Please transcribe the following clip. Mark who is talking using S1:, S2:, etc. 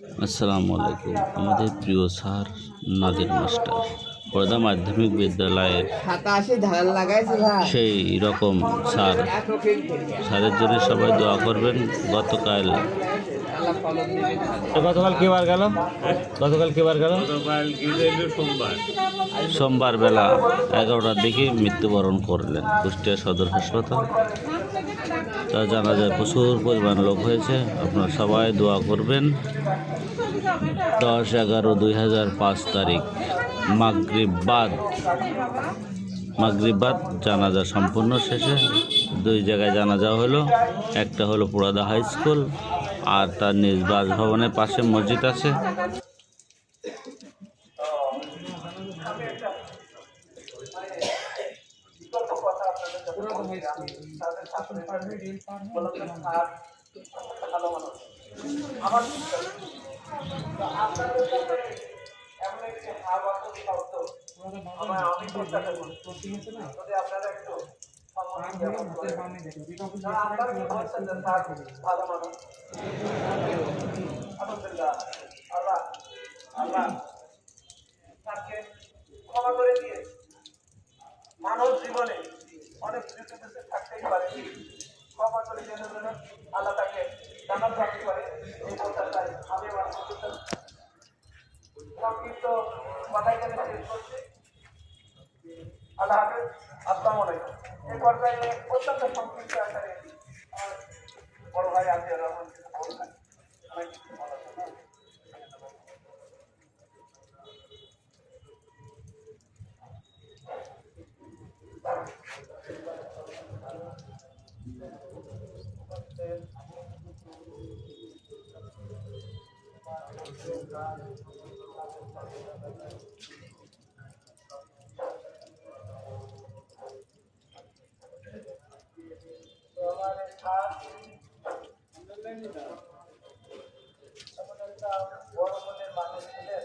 S1: আসসালামু আলাইকুম। আমাদের প্রিয় স্যার নাদির মাস্টার পর্দা মাধ্যমিক বিদ্যালয়ের সেই রকম স্যারের জন্য সবাই দোয়া করবেন। গতকাল কি বার গেল? সোমবার বেলা 11টার দিকে মৃত্যুবরণ করলেন কুষ্টিয়া সদর হাসপাতাল। তা জানা যায় প্রচুর পরিমাণ লোক হয়েছে। আপনারা সবাই দোয়া করবেন। 10/11/2005 তারিখ মাগরিব বাদ জানাজা সম্পূর্ণ শেষে দুই জায়গায় জানাজা হলো। একটা হলো পুরাদা হাই স্কুল, আর তার নিজ বাসভবনের পাশে মসজিদ আছে।
S2: ক্ষমা করে দিয়ে মানব জীবনে অনেক কিছু থাকতেই পারে, ক্ষমা করে দিয়ে আল্লাহ তাকে জানার প্রাপ্তি করে এই প্রত্যাশায় আমি আমার সংক্ষিপ্ত কথাই শেষ করছি। আল্লাহ হাফেজ। আসসালামু আলাইকুম। এই পর্যায়ে অত্যন্ত সংক্ষিপ্ত আকারে বড় ভাই আছে রহমান বলবেন। বড় মনের মানুষ ছিলেন।